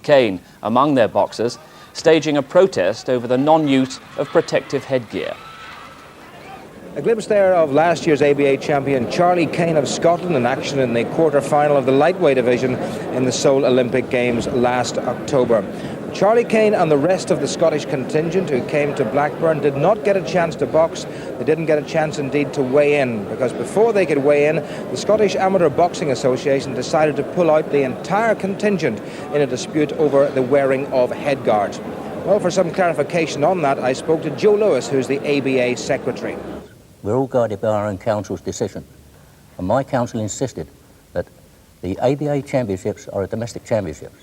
Kane among their boxers, staging a protest over the non-use of protective headgear. A glimpse there of last year's ABA champion Charlie Kane of Scotland in action in the quarter-final of the lightweight division in the Seoul Olympic Games last October. Charlie Kane and the rest of the Scottish contingent who came to Blackburn did not get a chance to box. They didn't get a chance indeed to weigh in, because before they could weigh in, the Scottish Amateur Boxing Association decided to pull out the entire contingent in a dispute over the wearing of headguards. Well, for some clarification on that, I spoke to Joe Lewis, who's the ABA secretary. We're all guided by our own council's decision, and my council insisted that the ABA championships are a domestic championships.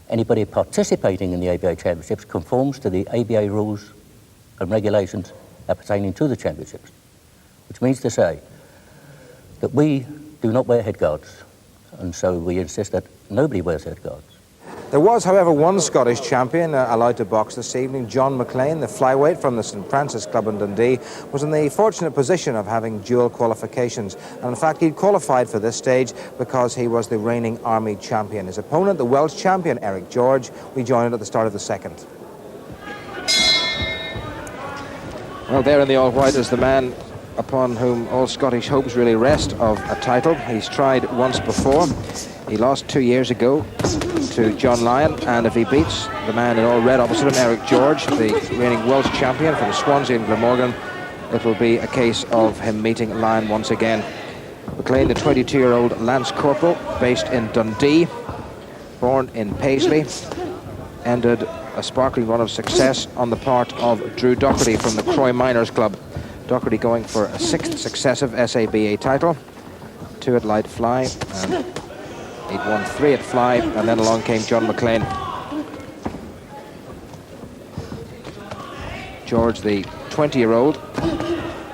Anybody participating in the ABA championships conforms to the ABA rules and regulations pertaining to the championships, which means to say that we do not wear headguards, and so we insist that nobody wears headguards. There was, however, one Scottish champion allowed to box this evening. John McLean, the flyweight from the St Francis Club in Dundee, was in the fortunate position of having dual qualifications. And in fact, he'd qualified for this stage because he was the reigning Army champion. His opponent, the Welsh champion, Eric George, we joined at the start of the second. Well, there in the all-white is the man upon whom all Scottish hopes really rest of a title. He's tried once before. He lost 2 years ago to John Lyon, and if he beats the man in all red opposite him, Eric George, the reigning Welsh champion from Swansea and Glamorgan, it will be a case of him meeting Lyon once again. McLean, the 22-year-old Lance Corporal, based in Dundee, born in Paisley, ended a sparkling run of success on the part of Drew Docherty from the Croy Miners Club. Docherty going for a 6th successive SABA title, 2 at light fly, and he'd won 3 at fly, and then along came John McLean. George, the 20-year-old,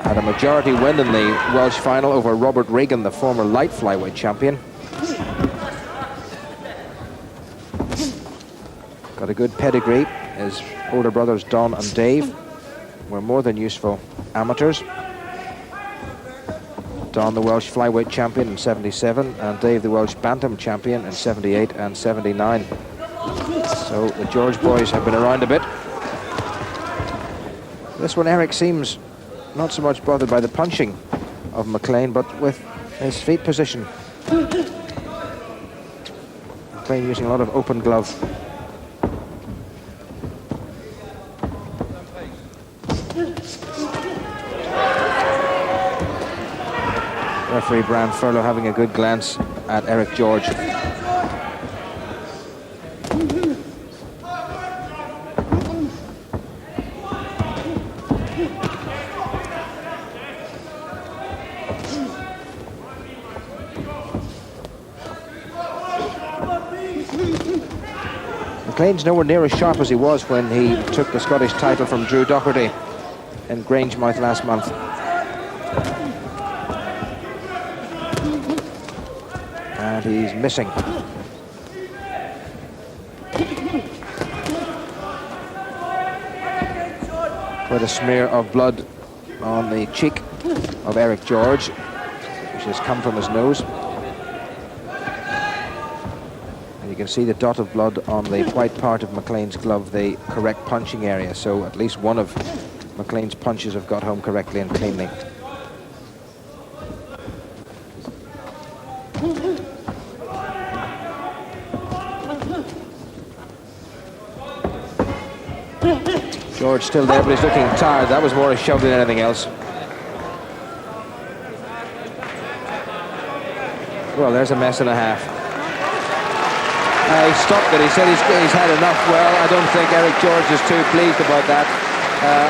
had a majority win in the Welsh final over Robert Regan, the former light flyweight champion. Got a good pedigree. His older brothers Don and Dave were more than useful amateurs. Don, the Welsh flyweight champion in 77, and Dave, the Welsh bantam champion in 78 and 79. So the George boys have been around a bit. This one, Eric seems not so much bothered by the punching of McLean, but with his feet position. McLean using a lot of open glove. Referee Bram Furlow having a good glance at Eric George. McLean's nowhere near as sharp as he was when he took the Scottish title from Drew Docherty in Grangemouth last month. And he's missing. Quite a smear of blood on the cheek of Eric George, which has come from his nose. And you can see the dot of blood on the white part of McLean's glove, the correct punching area. So at least one of McLean's punches have got home correctly and cleanly. George still there, but he's looking tired. That was more a shove than anything else. Well, there's a mess and a half. He stopped it. He said he's had enough. Well, I don't think Eric George is too pleased about that.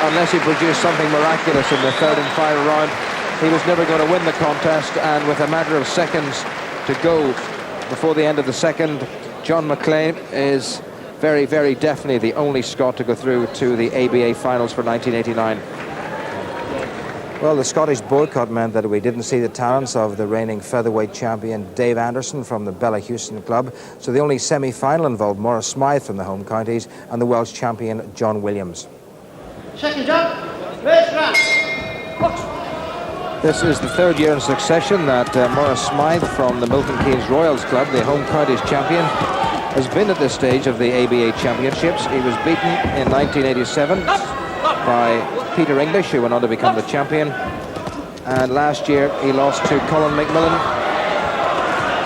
Unless he produced something miraculous in the third and final round, he was never going to win the contest. And with a matter of seconds to go before the end of the second, John McLean is very, very definitely the only Scot to go through to the ABA finals for 1989. Well, the Scottish boycott meant that we didn't see the talents of the reigning featherweight champion Dave Anderson from the Bella Houston Club. So the only semi-final involved Maurice Smythe from the home counties and the Welsh champion John Williams. Second jump, first round. This is the third year in succession that Maurice Smythe from the Milton Keynes Royals Club, the home counties champion, has been at this stage of the ABA Championships. He was beaten in 1987 by Peter English, who went on to become the champion. And last year he lost to Colin McMillan,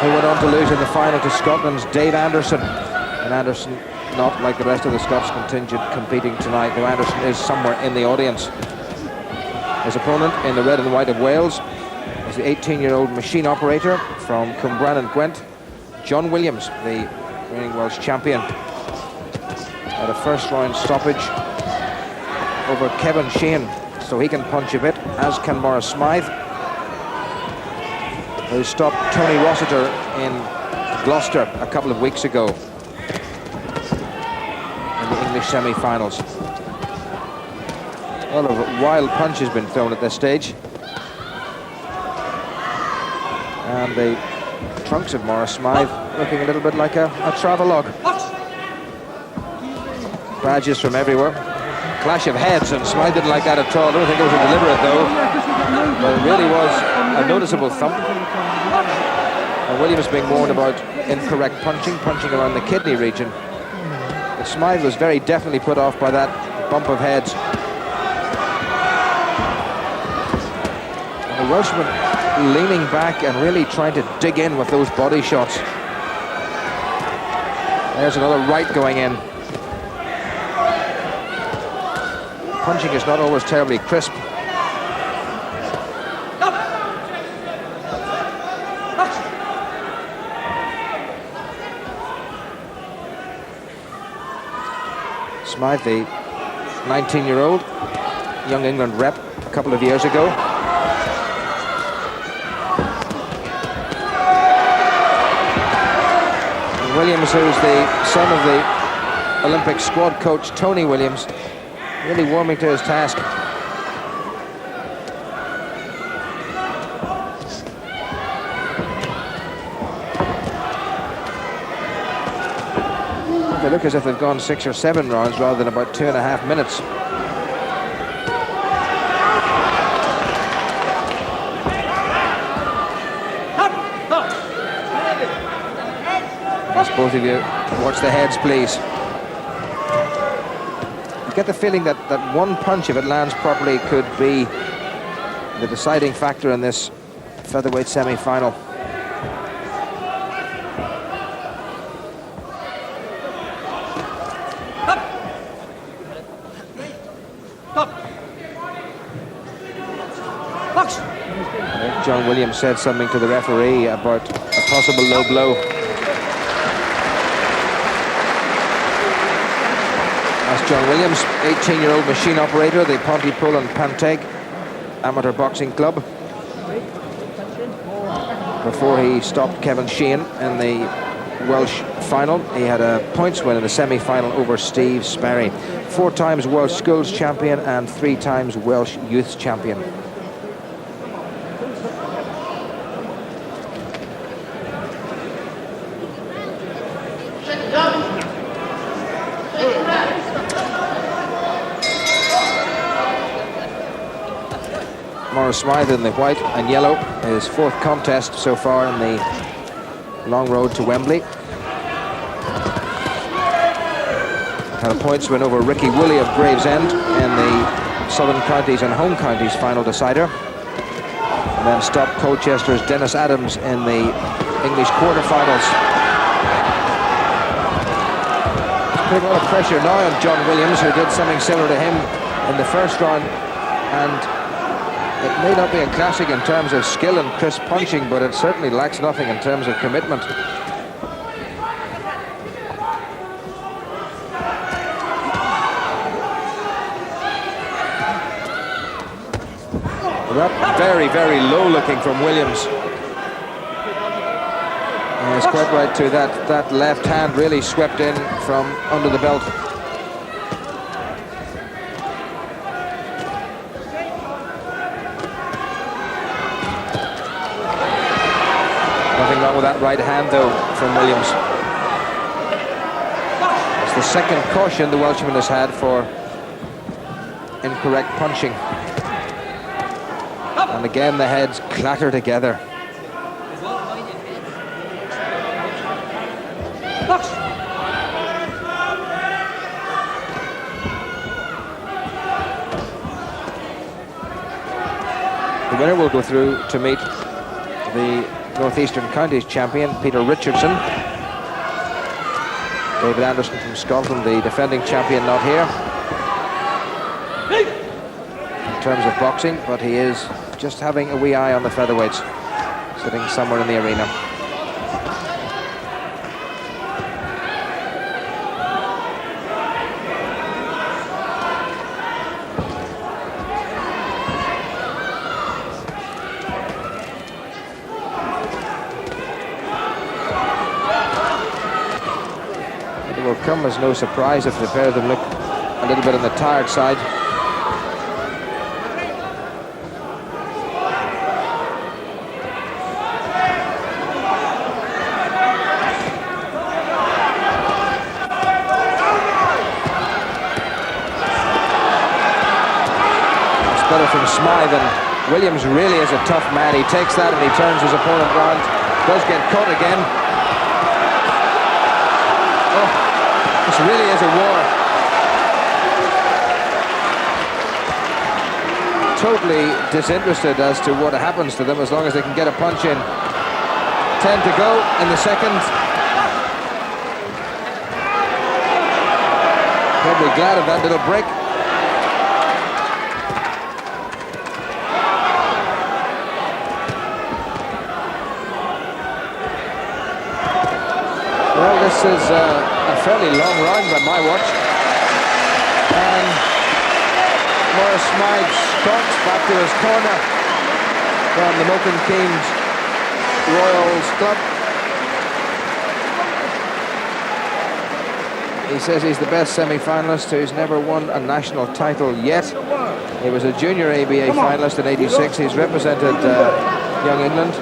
who went on to lose in the final to Scotland's Dave Anderson. And Anderson, not like the rest of the Scots contingent competing tonight, though Anderson is somewhere in the audience. His opponent in the red and white of Wales is the 18-year-old machine operator from Cwmbran and Gwent, John Williams, the reigning Welsh champion. At a first-round stoppage over Kevin Sheehan, so he can punch a bit, as can Maurice Smythe, who stopped Tony Rossiter in Gloucester a couple of weeks ago in the English semi-finals. A lot of wild punch has been thrown at this stage. And the trunks of Maurice Smythe looking a little bit like a travelogue. Badges from everywhere. Clash of heads, and Smythe didn't like that at all. I don't think it was deliberate though. But it really was a noticeable thump. And Williams being warned about incorrect punching around the kidney region. But Smythe was very definitely put off by that bump of heads. The Welshman leaning back and really trying to dig in with those body shots. There's another right going in. Punching is not always terribly crisp. Smythe, the 19-year-old Young England rep a couple of years ago. Williams, who's the son of the Olympic squad coach Tony Williams, really warming to his task. They look as if they've gone 6 or 7 rounds rather than about 2.5 minutes. Both of you watch the heads, please. You get the feeling that one punch, if it lands properly, could be the deciding factor in this featherweight semi-final. John Williams said something to the referee about a possible low blow. That's John Williams, 18-year-old machine operator, the Pontypool and Panteg Amateur Boxing Club. Before he stopped Kevin Sheehan in the Welsh final, he had a points win in the semi-final over Steve Sperry. 4 times Welsh Schools champion and 3 times Welsh Youths champion. Maurice Smythe in the white and yellow, his 4th contest so far in the long road to Wembley. Had a points win over Ricky Woolley of Gravesend in the Southern Counties and Home Counties final decider. And then stopped Colchester's Dennis Adams in the English quarterfinals. There's putting a lot of pressure now on John Williams, who did something similar to him in the first round. And it may not be a classic in terms of skill and crisp punching, but it certainly lacks nothing in terms of commitment. Well, that very, very low looking from Williams. And it's quite right too. That left hand really swept in from under the belt. Nothing wrong with that right hand, though, from Williams. It's the second caution the Welshman has had for incorrect punching. And again, the heads clatter together. winner will go through to meet the Northeastern Counties champion, Peter Richardson. David Anderson from Scotland, the defending champion, not here in terms of boxing, but he is just having a wee eye on the featherweights, sitting somewhere in the arena. It will come as no surprise if the pair of them look a little bit on the tired side. Better from Smythe, and Williams really is a tough man. He takes that and he turns his opponent round. Does get caught again. Oh, this really is a war. Totally disinterested as to what happens to them as long as they can get a punch in. 10 to go in the second. Probably glad of that little break. Well, this is a fairly long round by my watch. And Maurice Smythe stalks back to his corner from the Milton Keynes Royals Club. He says he's the best semi-finalist who's never won a national title yet. He was a junior ABA finalist in '86. He's represented Young England.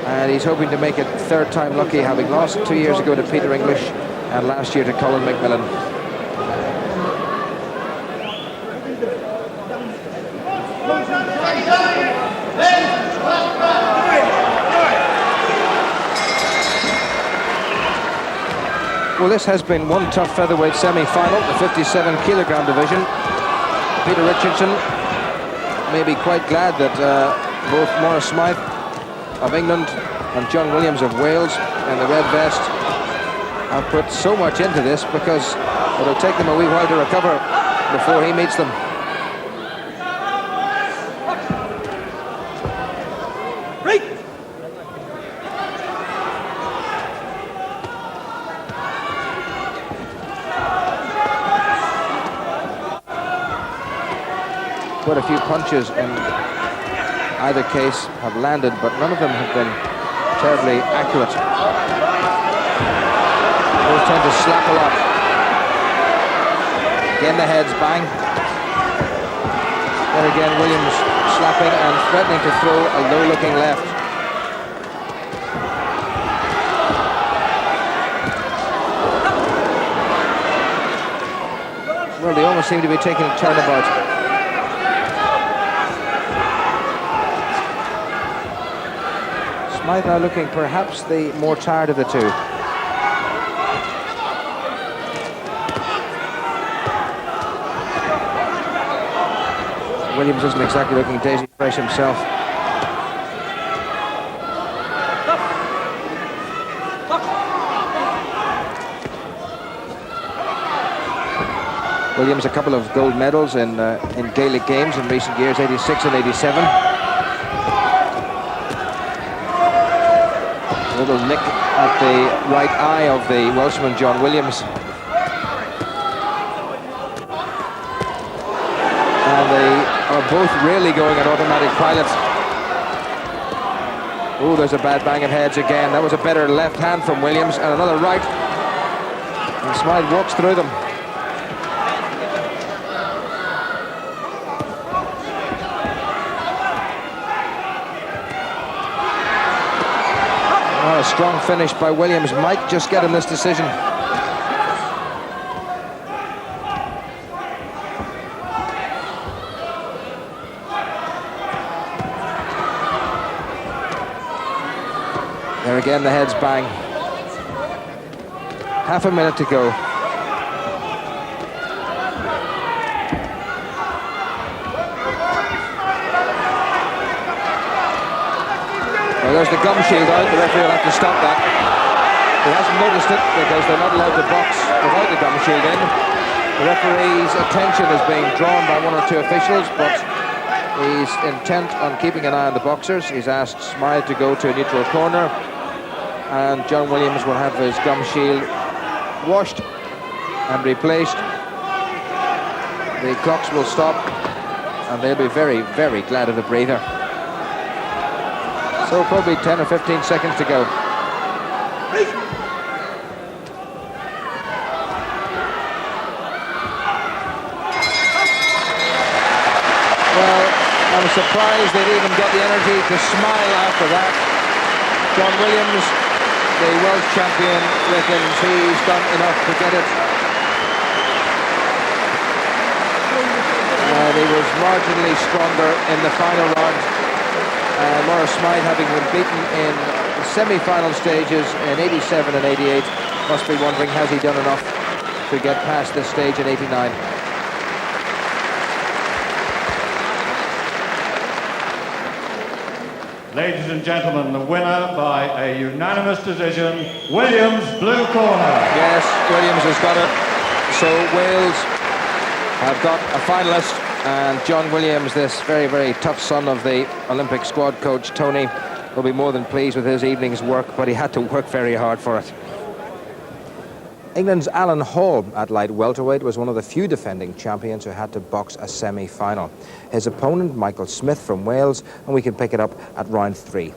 And he's hoping to make it third time lucky, having lost 2 years ago to Peter English and last year to Colin McMillan. Well, this has been one tough featherweight semi-final, the 57 kilogram division. Peter Richardson may be quite glad that both Maurice Smythe of England and John Williams of Wales in the red vest have put so much into this, because it'll take them a wee while to recover before he meets them. Quite a few punches in either case have landed, but none of them have been terribly accurate. Both tend to slap a lot. Again, the heads bang. Then again, Williams slapping and threatening to throw a low-looking left. Well, they almost seem to be taking a turnabout. Smythe now looking perhaps the more tired of the two. Williams isn't exactly looking daisy fresh himself. Williams a couple of gold medals in Gaelic games in recent years, 86 and 87. A little nick at the right eye of the Welshman John Williams. And they are both really going on automatic pilot. Oh, there's a bad bang of heads again. That was a better left hand from Williams, and another right. And Smythe walks through them. Oh, a strong finish by Williams might just get him this decision. There again, the heads bang. Half a minute to go. There's the gum shield out. The referee will have to stop that. He hasn't noticed it because they're not allowed to box without the gum shield in. The referee's attention is being drawn by one or two officials, but he's intent on keeping an eye on the boxers. He's asked Smythe to go to a neutral corner, and John Williams will have his gum shield washed and replaced. The clocks will stop, and they'll be very, very glad of the breather. So probably 10 or 15 seconds to go. Well, I'm surprised they'd even got the energy to smile after that. John Williams, the world champion, reckons he's done enough to get it. And he was marginally stronger in the final round. Maurice Smythe, having been beaten in the semi-final stages in 87 and 88, must be wondering, has he done enough to get past this stage in 89? Ladies and gentlemen, the winner by a unanimous decision, Williams, blue corner. Yes, Williams has got it. So Wales have got a finalist, and John Williams, this very, very tough son of the Olympic squad coach, Tony, will be more than pleased with his evening's work, but he had to work very hard for it. England's Alan Hall at light welterweight was one of the few defending champions who had to box a semi-final. His opponent, Michael Smith from Wales, and we can pick it up at round 3.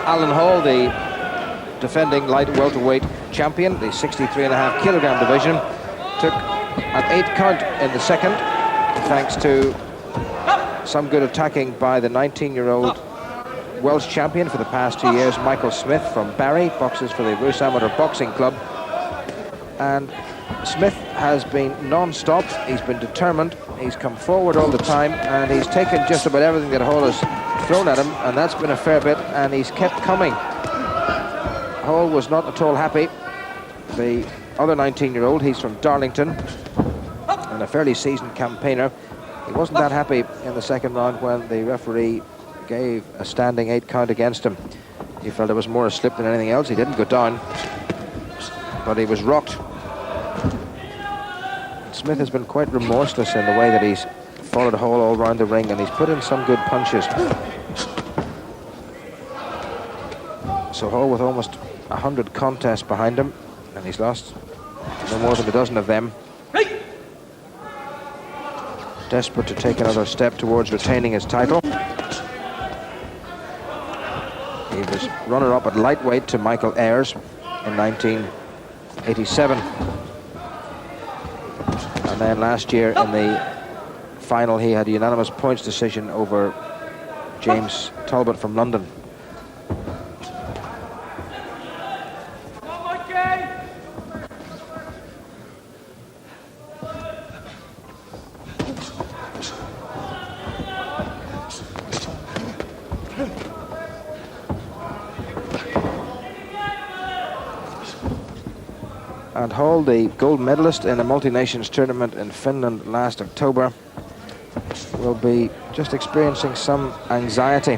Alan Hall, the defending light welterweight champion, the 63.5 kilogram division, took an 8 count in the second, thanks to some good attacking by the 19-year-old Welsh champion for the past 2 years, Michael Smith from Barry, boxes for the Roos Amateur Boxing Club. And Smith has been non-stop, he's been determined, he's come forward all the time, and he's taken just about everything that Hall has thrown at him, and that's been a fair bit, and he's kept coming. Hall was not at all happy. The other 19-year-old, he's from Darlington, and a fairly seasoned campaigner. He wasn't that happy in the second round when the referee gave a standing 8 count against him. He felt it was more a slip than anything else. He didn't go down, but he was rocked. Smith has been quite remorseless in the way that he's followed Hall all round the ring, and he's put in some good punches. So Hall with almost 100 contests behind him, and he's lost no more than a dozen of them. Desperate to take another step towards retaining his title. He was runner-up at lightweight to Michael Ayres in 1987. And then last year in the final he had a unanimous points decision over James Talbot from London. And Hall, the gold medalist in a multi-nations tournament in Finland last October, will be just experiencing some anxiety.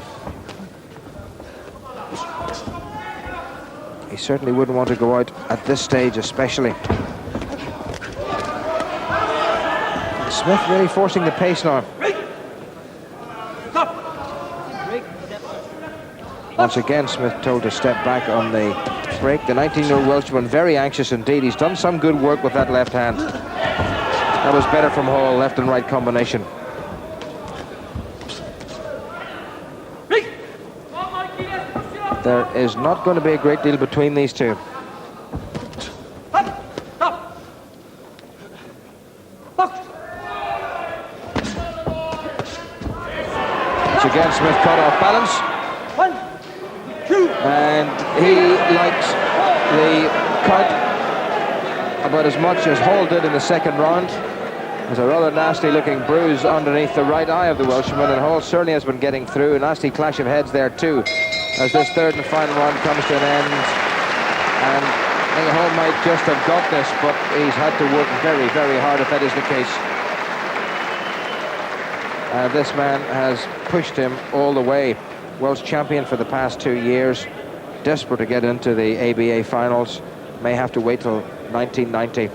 He certainly wouldn't want to go out at this stage especially. Smith really forcing the pace now. Once again, Smith told to step back on the break. The 19-year-old Welshman very anxious indeed. He's done some good work with that left hand. That was better from Hall, left and right combination. There is not going to be a great deal between these two. Once again, Smith caught off balance. And he likes the count about as much as Hall did in the second round. There's a rather nasty looking bruise underneath the right eye of the Welshman, and Hall certainly has been getting through. A nasty clash of heads there too, as this third and final round comes to an end. And think Hall might just have got this, but he's had to work very, very hard if that is the case. This man has pushed him all the way. World champion for the past 2 years, desperate to get into the ABA finals, may have to wait till 1990.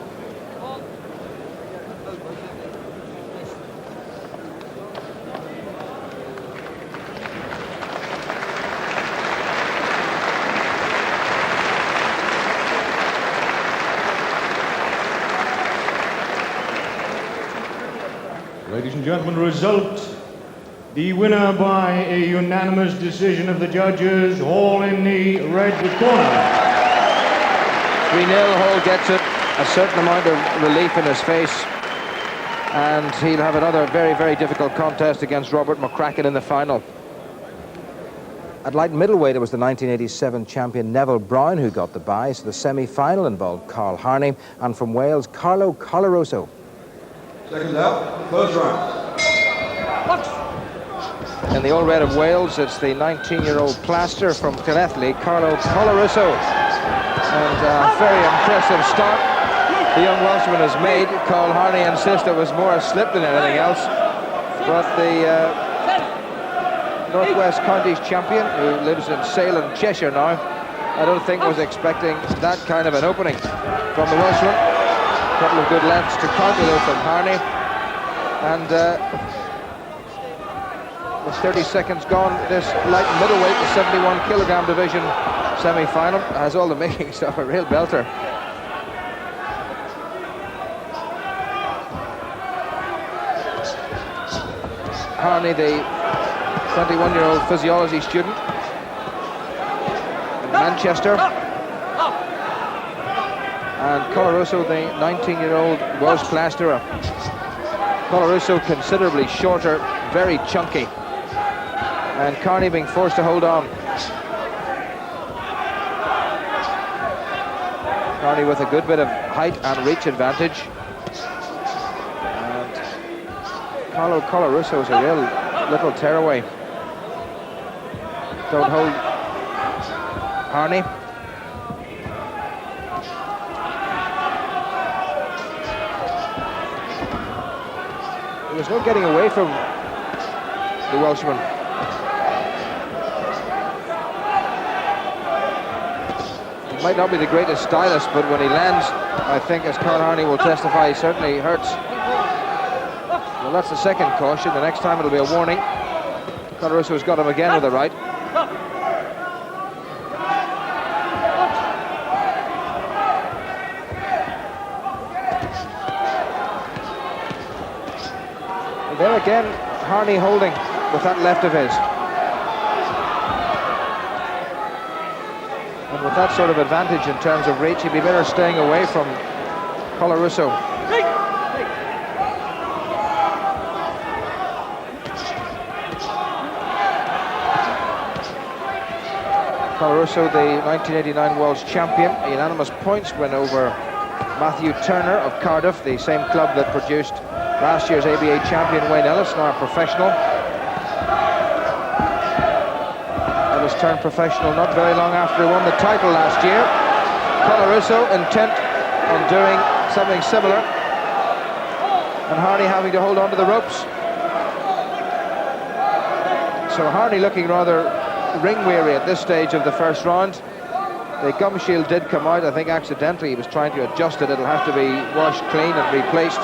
Ladies and gentlemen, result. The winner by a unanimous decision of the judges, Hall in the red corner. 3-0, Hall gets it. A certain amount of relief in his face. And he'll have another very, very difficult contest against Robert McCracken in the final. At light middleweight, it was the 1987 champion Neville Brown who got the bye. So the semi-final involved Carl Harney and from Wales, Carlo Colarusso. Seconds out, close round. In the All Red of Wales, it's the 19-year-old plaster from Llanelli, Carlo Colarusso. And a very impressive start the young Welshman has made. Carl Harney insists it was more a slip than anything else. But the Northwest Counties champion, who lives in Salem, Cheshire now, I don't think was expecting that kind of an opening from the Welshman. A couple of good lefts to counter though from Harney. And with 30 seconds gone, this light middleweight, the 71 kilogram division semi-final, has all the makings of a real belter. Harney, the 21-year-old physiology student in Manchester, and Colarusso, the 19-year-old Welsh plasterer. Colarusso considerably shorter, very chunky, and Carney being forced to hold on. Carney with a good bit of height and reach advantage. And Carlo Colarusso is a real little tearaway. Don't hold Harney. There's no getting away from the Welshman. He might not be the greatest stylist, but when he lands, I think, as Carl Harney will testify, he certainly hurts. Well, that's the second caution. The next time it'll be a warning. Colarusso's got him again with a right. And there again, Harney holding with that left of his. And with that sort of advantage in terms of reach, he'd be better staying away from Colarusso. Colarusso, the 1989 World Champion, a unanimous points win over Matthew Turner of Cardiff, the same club that produced last year's ABA champion Wayne Ellis, now a professional. Ellis turned professional not very long after he won the title last year. Colarusso intent on doing something similar, and Harney having to hold on to the ropes. So Harney looking rather ring-weary at this stage of the first round. The gum shield did come out, I think accidentally. He was trying to adjust it. It'll have to be washed clean and replaced.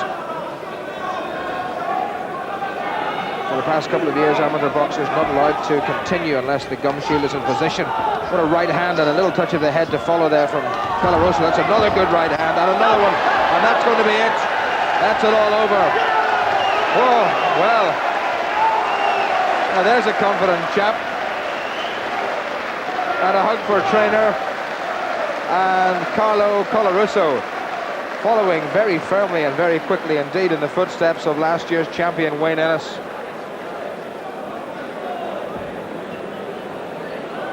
For the past couple of years, amateur boxers not allowed to continue unless the gum shield is in position. What a right hand and a little touch of the head to follow there from Colarusso. That's another good right hand and another one, and that's going to be it. That's it all over. Oh, well. Now there's a confident chap. And a hug for trainer. And Carlo Colarusso following very firmly and very quickly indeed in the footsteps of last year's champion Wayne Ellis.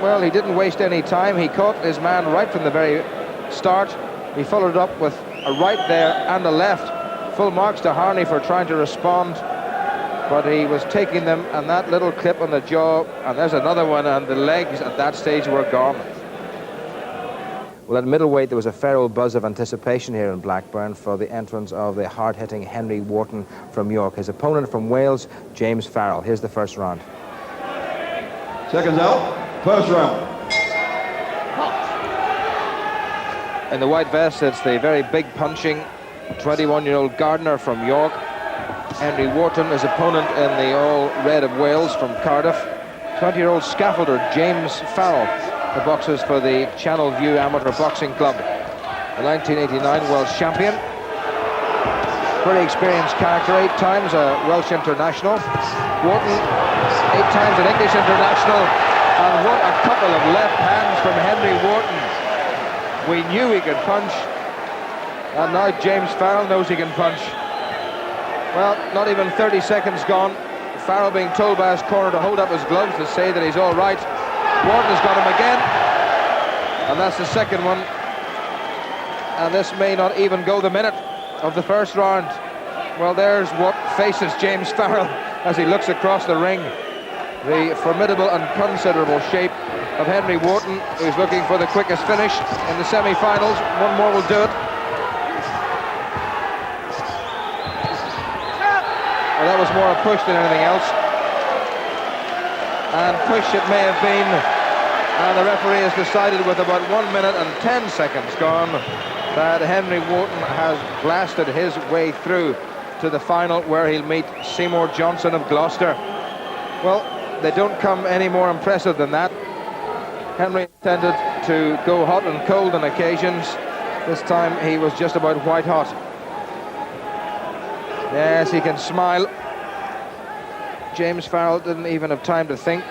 Well, he didn't waste any time. He caught his man right from the very start. He followed up with a right there and a left. Full marks to Harney for trying to respond, but he was taking them, and that little clip on the jaw, and there's another one, and the legs at that stage were gone. Well, at middleweight, there was a fair old buzz of anticipation here in Blackburn for the entrance of the hard-hitting Henry Wharton from York. His opponent from Wales, James Farrell. Here's the first round. Seconds out. First round. In the white vest, it's the very big punching 21-year-old Gardner from York. Henry Wharton, his opponent in the all red of Wales from Cardiff. 20-year-old scaffolder James Farrell, the boxers for the Channel View Amateur Boxing Club. The 1989 Welsh champion. Pretty experienced character, 8 times a Welsh international. Wharton, 8 times an English international. And what a couple of left hands from Henry Wharton. We knew he could punch. And now James Farrell knows he can punch. Well, not even 30 seconds gone. Farrell being told by his corner to hold up his gloves to say that he's all right. Wharton has got him again. And that's the second one. And this may not even go the minute of the first round. Well, there's what faces James Farrell as he looks across the ring. The formidable and considerable shape of Henry Wharton, who's looking for the quickest finish in the semi-finals. One more will do it. Well, that was more a push than anything else. And push it may have been. And the referee has decided with about 1 minute and 10 seconds gone that Henry Wharton has blasted his way through to the final, where he'll meet Seymour Johnson of Gloucester. Well, they don't come any more impressive than that. Henry tended to go hot and cold on occasions. This time he was just about white hot. Yes, he can smile. James Farrell didn't even have time to think.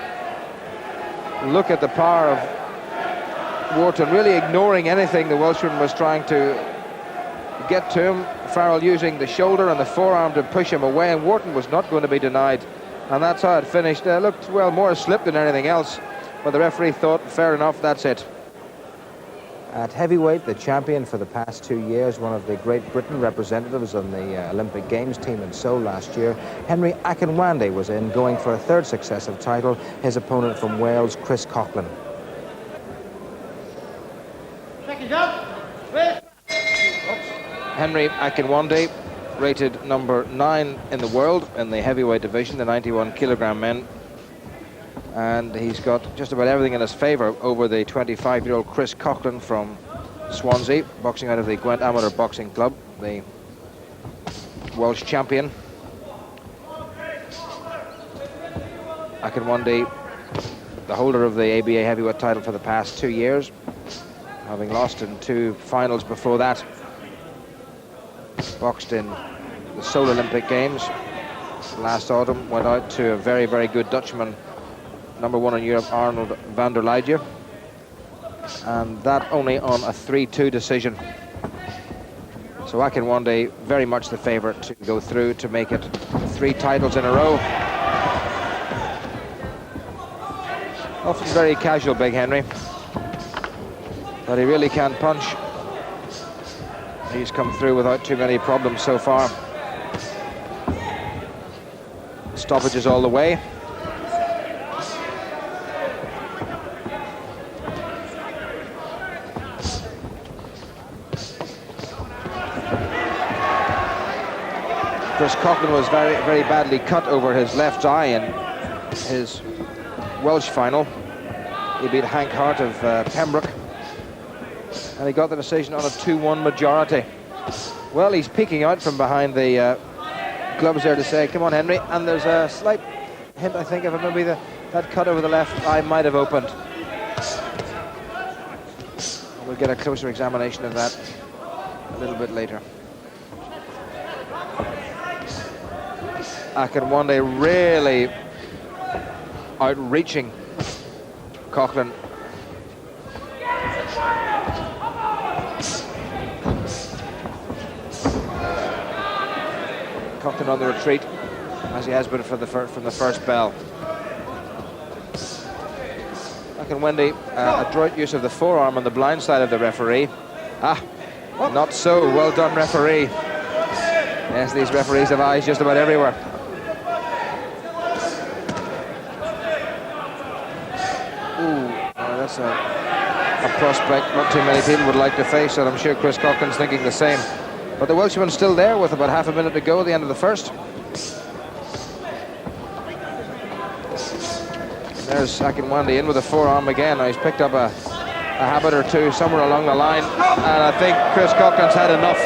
Look at the power of Wharton, really ignoring anything the Welshman was trying to get to him. Farrell using the shoulder and the forearm to push him away, and Wharton was not going to be denied. And that's how it finished. Looked, well, more a slip than anything else. But the referee thought, fair enough, that's it. At heavyweight, the champion for the past 2 years, one of the Great Britain representatives on the Olympic Games team in Seoul last year, Henry Akinwande was in, going for a third successive title. His opponent from Wales, Chris Coughlin. Second up. First. Henry Akinwande, rated number 9 in the world in the heavyweight division, the 91 kilogram men. And he's got just about everything in his favour over the 25-year-old Chris Coughlin from Swansea, boxing out of the Gwent Amateur Boxing Club, the Welsh champion. Akinwande, the holder of the ABA heavyweight title for the past 2 years, having lost in 2 finals before that. Boxed in the Seoul Olympic Games last autumn, went out to a very, very good Dutchman, number 1 in Europe, Arnold van der Leijden, and that only on a 3-2 decision. So Akinwande very much the favourite to go through, to make it 3 titles in a row. Often very casual, Big Henry, but he really can punch. He's come through without too many problems so far. Stoppages all the way. Chris Coughlin was very, very badly cut over his left eye in his Welsh final. He beat Hank Hart of Pembroke, and he got the decision on a 2-1 majority. Well, he's peeking out from behind the gloves there to say, come on, Henry. And there's a slight hint, I think, of maybe that cut over the left eye might have opened. We'll get a closer examination of that a little bit later. Akinwande really outreaching Coughlin. Coughlin on the retreat, as he has been from the first bell. Akinwande, adroit use of the forearm on the blind side of the referee. Not so. Well done, referee. Yes, these referees have eyes just about everywhere. That's a a prospect not too many people would like to face, and I'm sure Chris Coughlin's thinking the same. But the Welshman's still there with about half a minute to go at the end of the first. There's Akinwande in with a forearm again. Now he's picked up a habit or two somewhere along the line, and I think Chris Coughlin's had enough.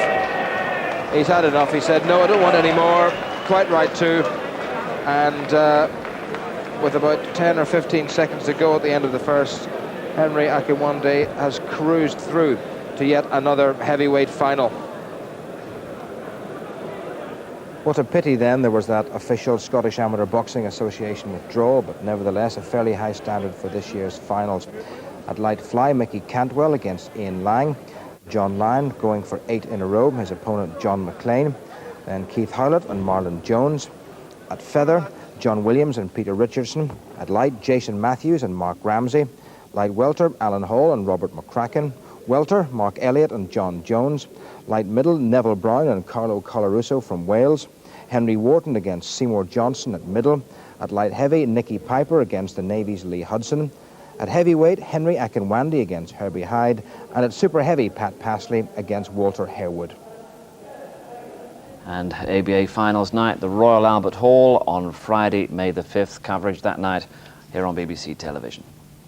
He's had enough. He said, no, I don't want any more. Quite right too. And with about 10 or 15 seconds to go at the end of the first, Henry Akinwande has cruised through to yet another heavyweight final. What a pity then there was that official Scottish Amateur Boxing Association withdrawal, but nevertheless a fairly high standard for this year's finals. At light fly, Mickey Cantwell against Ian Lang. John Lyon going for 8 in a row, his opponent John McLean. Then Keith Howlett and Marlon Jones. At feather, John Williams and Peter Richardson. At light, Jason Matthews and Mark Ramsey. Light welter, Alan Hall and Robert McCracken. Welter, Mark Elliott and John Jones. Light middle, Neville Brown and Carlo Colarusso from Wales. Henry Wharton against Seymour Johnson at middle. At light heavy, Nicky Piper against the Navy's Lee Hudson. At heavyweight, Henry Akinwande against Herbie Hyde. And at super heavy, Pat Passley against Walter Harewood. And ABA Finals night, the Royal Albert Hall on Friday, May the 5th. Coverage that night here on BBC Television.